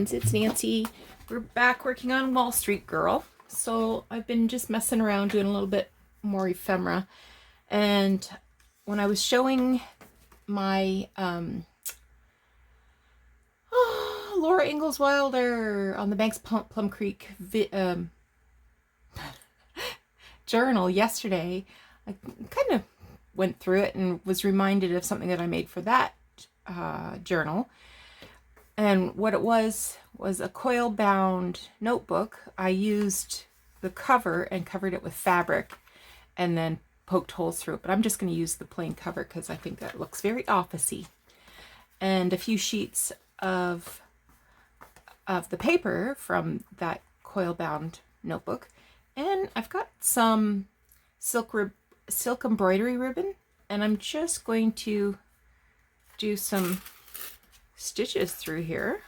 friends, it's Nancy. We're back working on Wall Street Girl. So I've been just messing around doing a little bit more ephemera. And when I was showing my Laura Ingalls Wilder on the Banks Plum Creek journal yesterday, I kind of went through it and was reminded of something that I made for that journal. And what it was a coil bound notebook. I used the cover and covered it with fabric and then poked holes through it. But I'm just going to use the plain cover because I think that looks very officey. And a few sheets of the paper from that coil bound notebook. And I've got some silk embroidery ribbon, and I'm just going to do some stitches through here.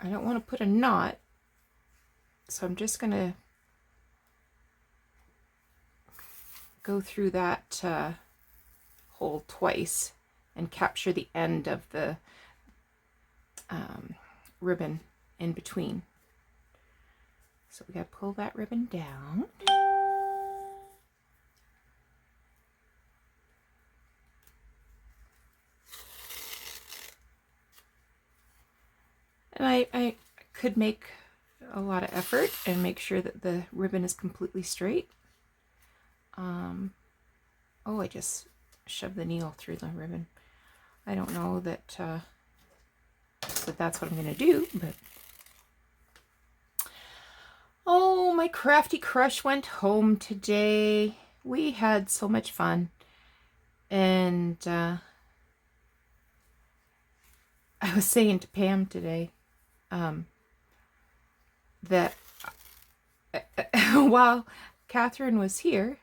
I don't want to put a knot, so I'm just going to go through that hole twice and capture the end of the ribbon in between. So we got to pull that ribbon down. And I could make a lot of effort and make sure that the ribbon is completely straight. Oh, I just shoved the needle through the ribbon. I don't know that that's what I'm going to do, but... Oh, my crafty crush went home today. We had so much fun. And I was saying to Pam today that while Catherine was here,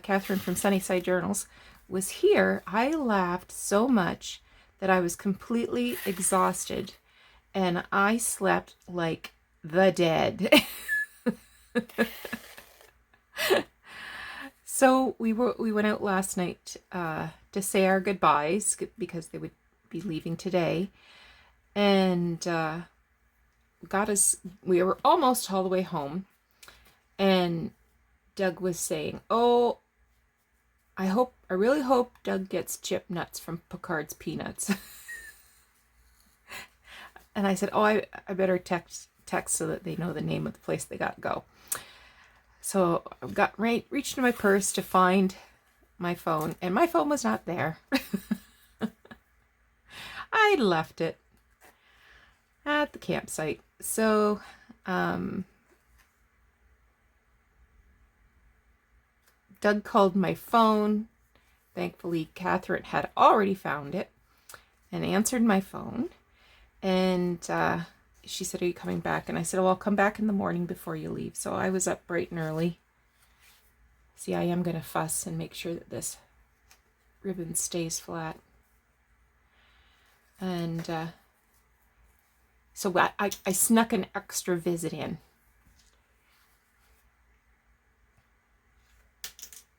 Catherine from Sunnyside Journals was here, I laughed so much that I was completely exhausted and I slept like the dead. So we went out last night to say our goodbyes because they would be leaving today, and we were almost all the way home, and Doug was saying, "Oh, I really hope Doug gets chip nuts from Picard's Peanuts." And I said, "Oh, I better text so that they know the name of the place they got to go." So I reached in my purse to find my phone, and my phone was not there. I left it at the campsite. So Doug called my phone. Thankfully, Catherine had already found it and answered my phone. And she said, "Are you coming back?" And I said, "Oh, I'll come back in the morning before you leave." So I was up bright and early. See, I am going to fuss and make sure that this ribbon stays flat. And so I snuck an extra visit in.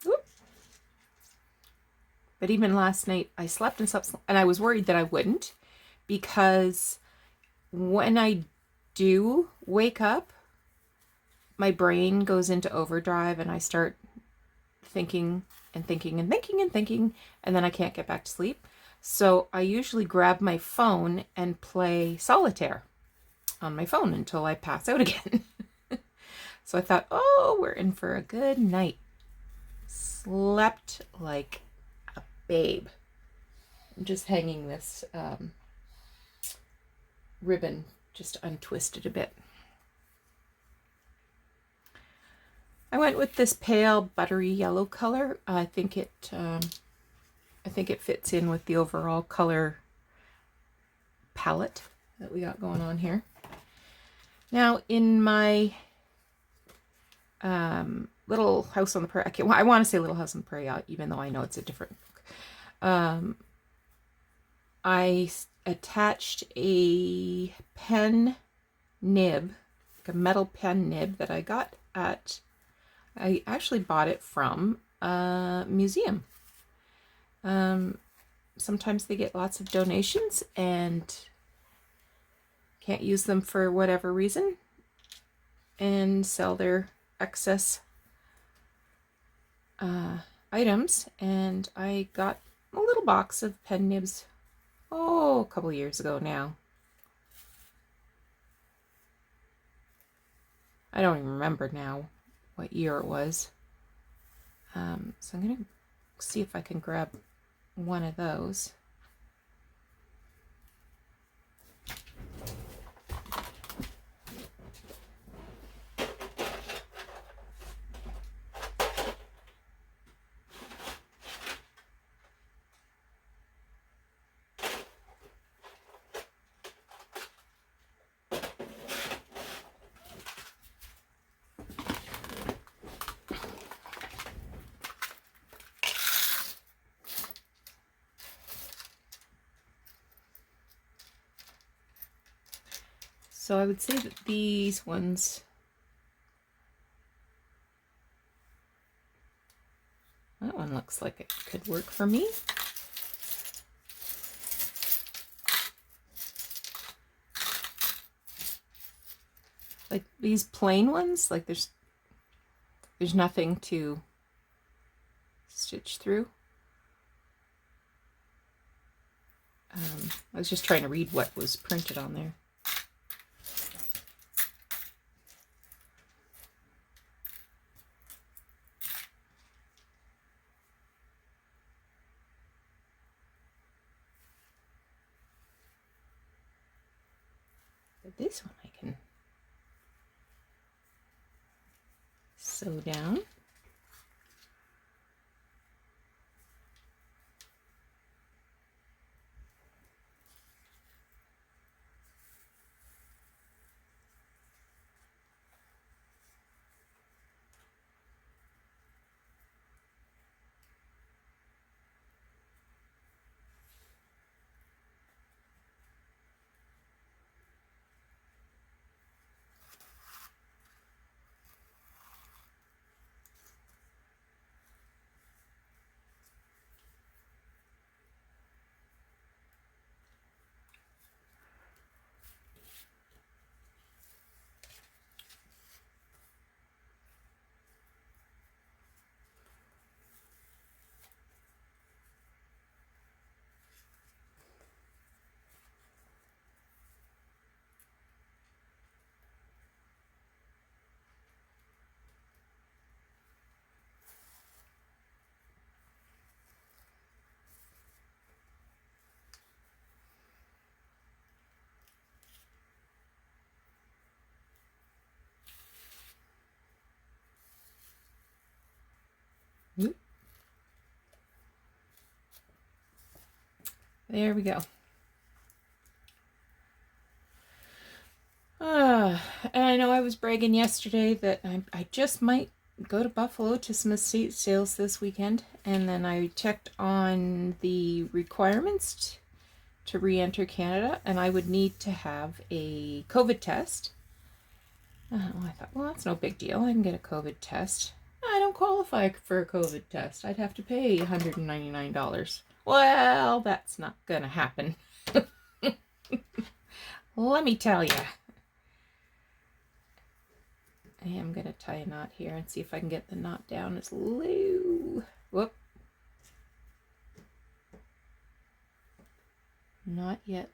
Whoop. But even last night, I slept, and I was worried that I wouldn't, because when I do wake up, my brain goes into overdrive and I start thinking and thinking and thinking and thinking, and then I can't get back to sleep. So I usually grab my phone and play solitaire on my phone until I pass out again. So I thought, oh, we're in for a good night. Slept like a babe. I'm just hanging this ribbon just untwisted a bit. I went with this pale buttery yellow color. I think it fits in with the overall color palette that we got going on here. Now, in my Little House on the Prairie, I want to say Little House on the Prairie, even though I know it's a different book. I attached a pen nib, like a metal pen nib that I got I actually bought it from a museum. sometimes they get lots of donations and can't use them for whatever reason and sell their excess items. And I got a little box of pen nibs, a couple years ago now. I don't even remember now what year it was. So I'm going to see if I can grab one of those. So I would say that these ones, that one looks like it could work for me. Like these plain ones, like there's nothing to stitch through. I was just trying to read what was printed on there. But this one I can sew down. There we go. And I know I was bragging yesterday that I just might go to Buffalo to some estate sales this weekend, and then I checked on the requirements to re-enter Canada, and I would need to have a COVID test. I thought, well, that's no big deal. I can get a COVID test. I don't qualify for a COVID test. I'd have to pay $199. Well, that's not gonna happen. Let me tell you. I am gonna tie a knot here and see if I can get the knot down as low. Whoop. Not yet.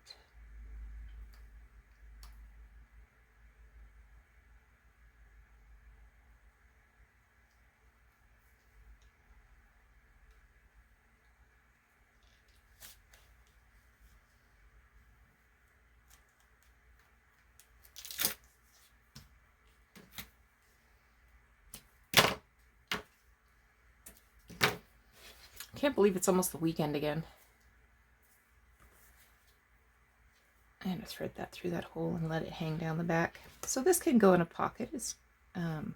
Can't believe it's almost the weekend again. I'm going to thread that through that hole and let it hang down the back. So this can go in a pocket. It's some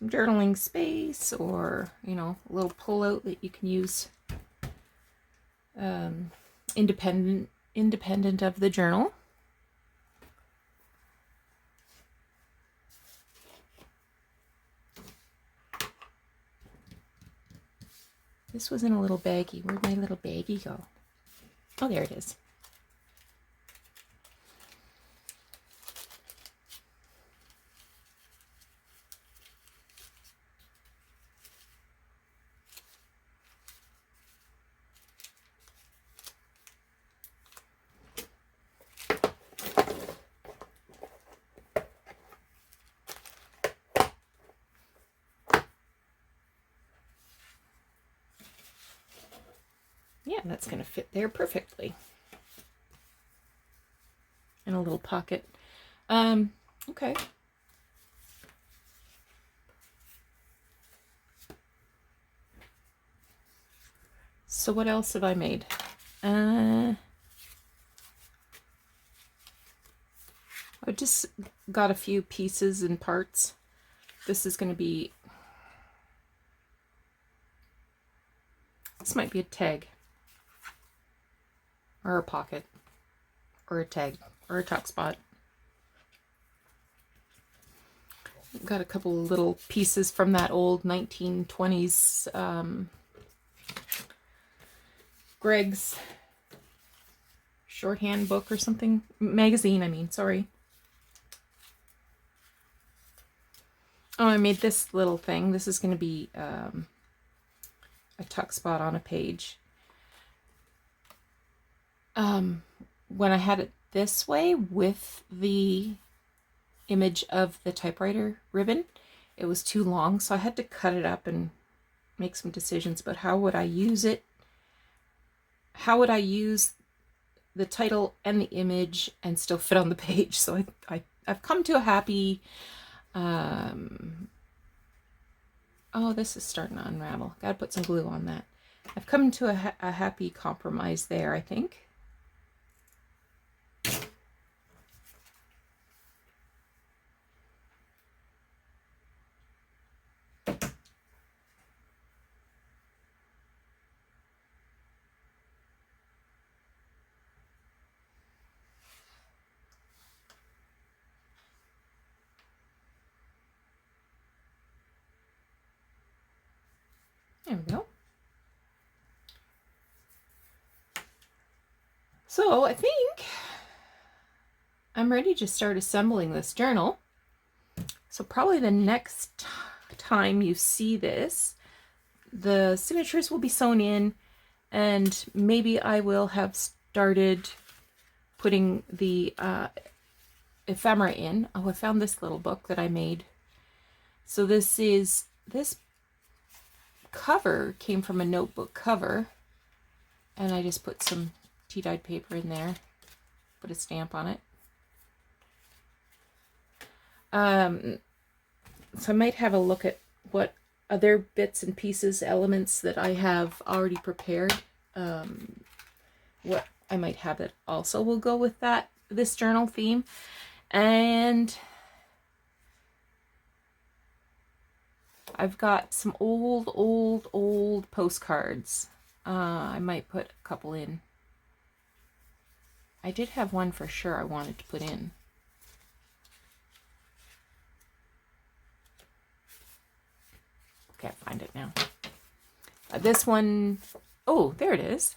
journaling space, or, you know, a little pull-out that you can use independent of the journal. This was in a little baggie. Where'd my little baggie go? Oh, there it is. Yeah, that's going to fit there perfectly. In a little pocket. Okay. So what else have I made? I just got a few pieces and parts. This is going to be, this might be a tag, or a pocket, or a tag, or a tuck spot. Got a couple of little pieces from that old 1920s Greg's shorthand book or something. Magazine, I mean, sorry. Oh, I made this little thing. This is going to be a tuck spot on a page. When I had it this way with the image of the typewriter ribbon, it was too long, so I had to cut it up and make some decisions about how would I use it. How would I use the title and the image and still fit on the page? So I've come to a happy, oh, this is starting to unravel. Gotta put some glue on that. I've come to a happy compromise there, I think. There we go. So I think I'm ready to start assembling this journal. So probably the next time you see this, the signatures will be sewn in, and maybe I will have started putting the ephemera in. Oh, I found this little book that I made. So this cover came from a notebook cover, and I just put some tea-dyed paper in there, put a stamp on it. So I might have a look at what other bits and pieces, elements that I have already prepared. What I might have that also will go with this journal theme. And I've got some old postcards. I might put a couple in. I did have one for sure I wanted to put in. Can't find it now. This one, oh, there it is.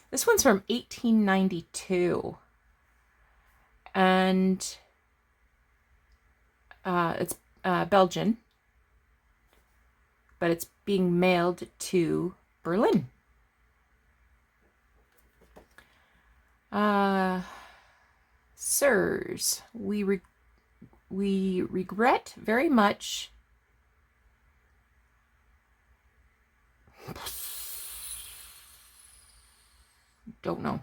This one's from 1892. And it's Belgian. But it's being mailed to Berlin. Sirs, we regret very much don't know.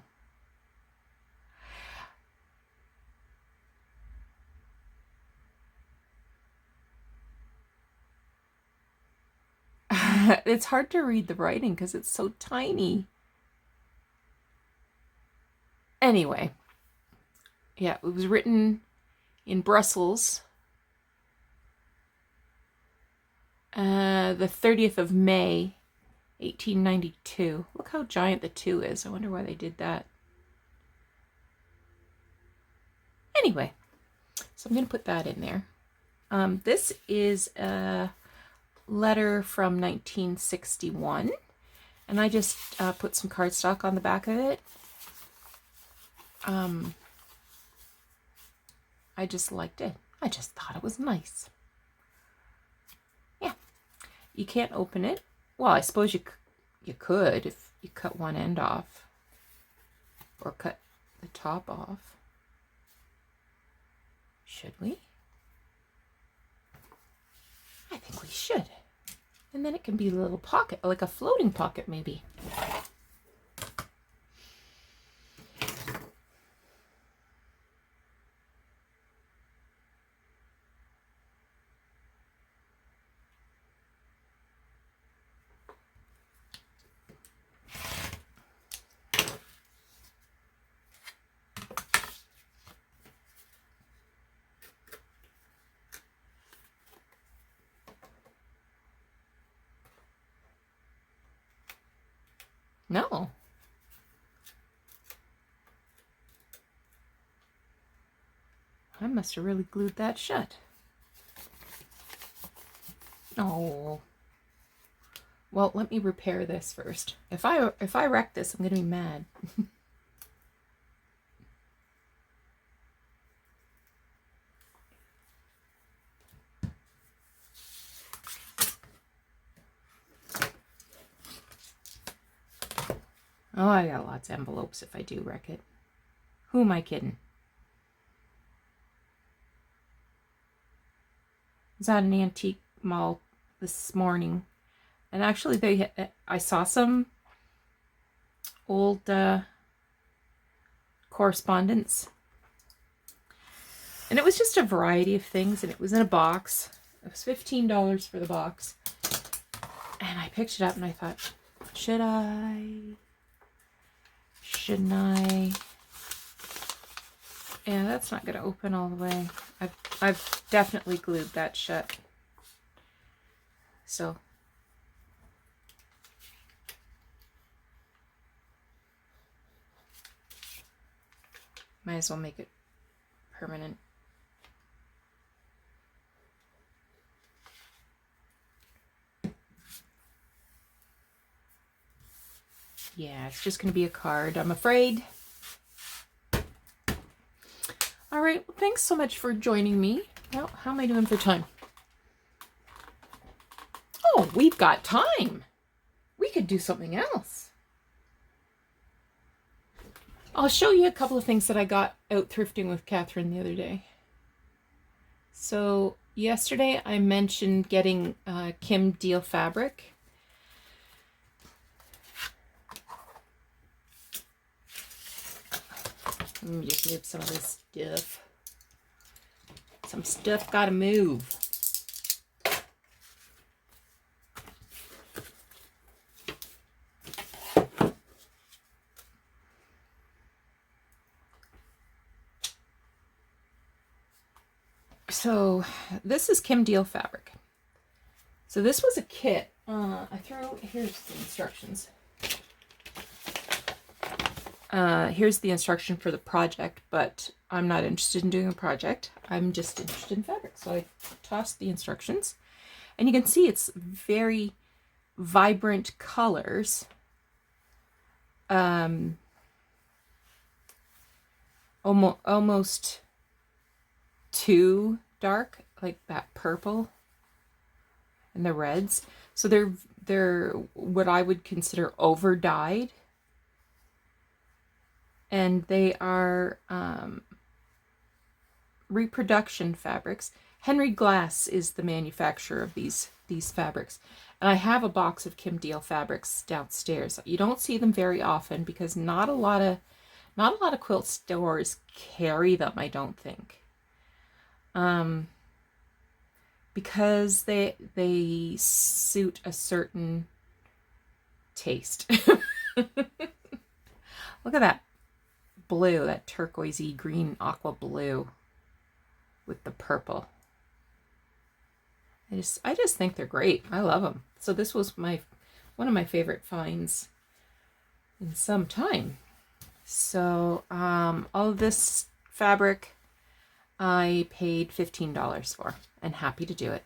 It's hard to read the writing because it's so tiny. Anyway, yeah, it was written in Brussels the 30th of May, 1892. Look how giant the 2 is. I wonder why they did that. Anyway, so I'm going to put that in there. This is a letter from 1961. And I just put some cardstock on the back of it. I just liked it. I just thought it was nice. Yeah. You can't open it. Well, I suppose you could if you cut one end off. Or cut the top off. Should we? I think we should. And then it can be a little pocket, like a floating pocket maybe. No. I must have really glued that shut. Oh. Well, let me repair this first. If I wreck this, I'm going to be mad. Oh, I got lots of envelopes if I do wreck it. Who am I kidding? I was at an antique mall this morning, and actually I saw some old correspondence, and it was just a variety of things, and it was in a box. It was $15 for the box, and I picked it up and I thought, shouldn't I? Yeah, that's not going to open all the way. I've definitely glued that shut. So might as well make it permanent. Yeah, it's just going to be a card, I'm afraid. All right, well, thanks so much for joining me. Well, how am I doing for time? Oh, we've got time. We could do something else. I'll show you a couple of things that I got out thrifting with Catherine the other day. So yesterday I mentioned getting Kim Deal fabric. Let me just move some of this stuff. Some stuff gotta move. So this is Kim Deal fabric. So this was a kit. Here's the instructions. Here's the instruction for the project, but I'm not interested in doing a project. I'm just interested in fabric. So I tossed the instructions, and you can see it's very vibrant colors. Almost too dark, like that purple and the reds. So they're what I would consider over dyed. And they are reproduction fabrics. Henry Glass is the manufacturer of these fabrics. And I have a box of Kim Deal fabrics downstairs. You don't see them very often because not a lot of quilt stores carry them, I don't think. Because they suit a certain taste. Look at that blue, that turquoisey green aqua blue with the purple. I just think they're great. I love them. So this was one of my favorite finds in some time. So all of this fabric I paid $15 for, and happy to do it.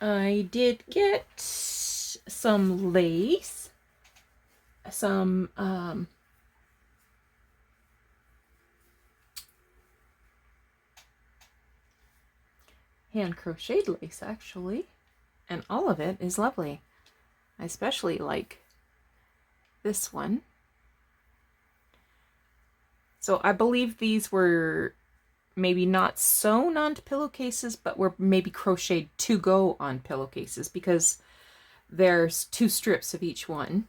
I did get some lace, some hand crocheted lace actually, and all of it is lovely. I especially like this one. So I believe these were maybe not sewn onto pillowcases, but were maybe crocheted to go on pillowcases, because there's 2 strips of each one.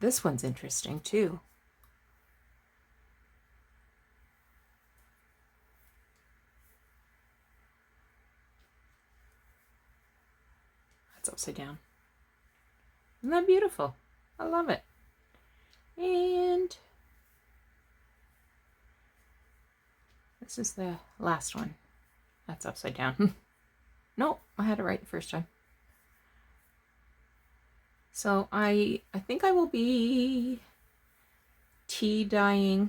This one's interesting too. That's upside down. Isn't that beautiful? I love it. And this is the last one. That's upside down. Nope, I had it right the first time. So I think I will be tea dyeing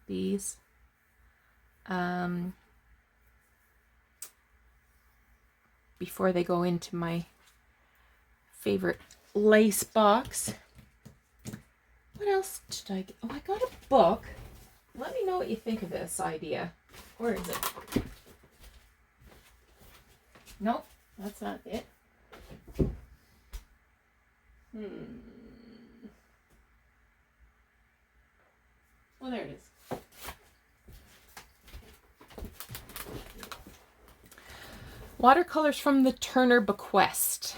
these. Before they go into my favorite lace box. What else did I get? Oh, I got a book. Let me know what you think of this idea. Where is it? Nope, that's not it. Oh, there it is. Watercolors from the Turner Bequest.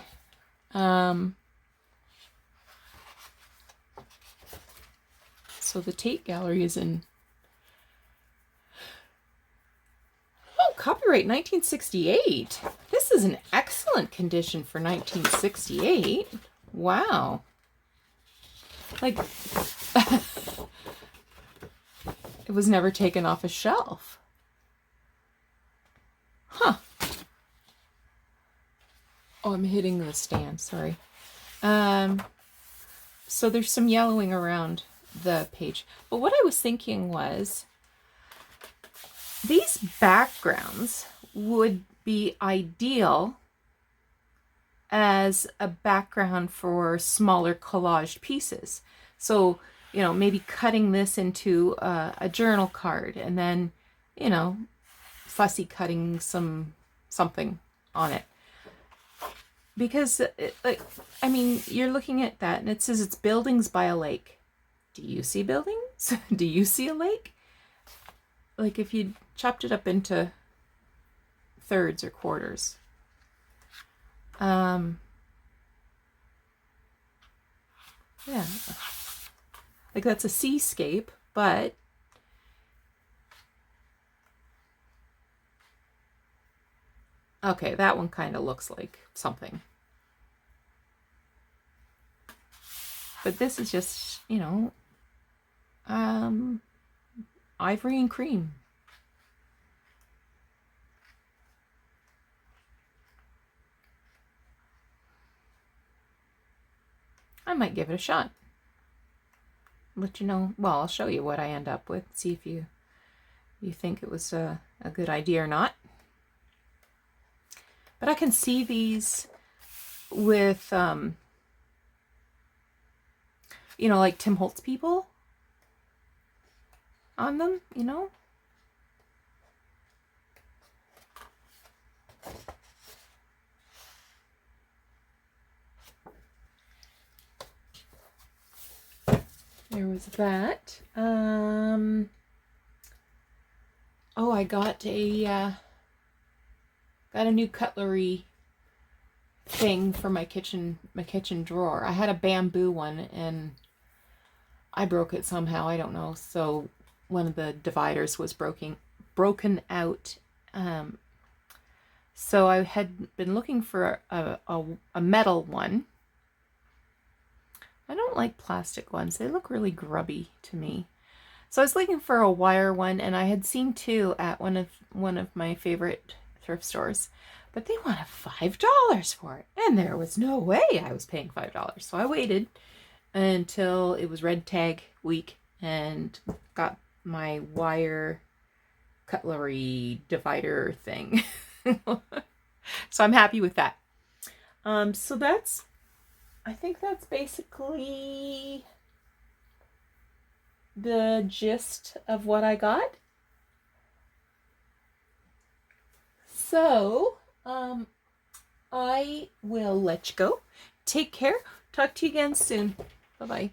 So the Tate Gallery is in... Oh, copyright 1968. This is in excellent condition for 1968. Wow. Like, it was never taken off a shelf. Huh. Oh, I'm hitting the stand, sorry. So there's some yellowing around the page. But what I was thinking was, these backgrounds would be ideal as a background for smaller collaged pieces. So, you know, maybe cutting this into a journal card, and then, you know, fussy cutting something on it. Because, like, I mean, you're looking at that and it says it's buildings by a lake. Do you see buildings? Do you see a lake? Like, if you chopped it up into thirds or quarters. Yeah. Like, that's a seascape, but okay, that one kind of looks like something. But this is just, you know, ivory and cream. I might give it a shot. Let you know. Well, I'll show you what I end up with. See if you think it was a good idea or not. But I can see these with, you know, like Tim Holtz people on them, you know? There was that. Oh, I got a new cutlery thing for my kitchen drawer. I had a bamboo one and I broke it somehow, I don't know. So one of the dividers was broken out. So I had been looking for a metal one. I don't like plastic ones. They look really grubby to me. So I was looking for a wire one, and I had seen 2 at one of my favorite thrift stores, but they wanted $5 for it, and there was no way I was paying $5. So I waited until it was red tag week and got my wire cutlery divider thing. So I'm happy with that. So that's, I think that's basically the gist of what I got. So, I will let you go. Take care. Talk to you again soon. Bye-bye.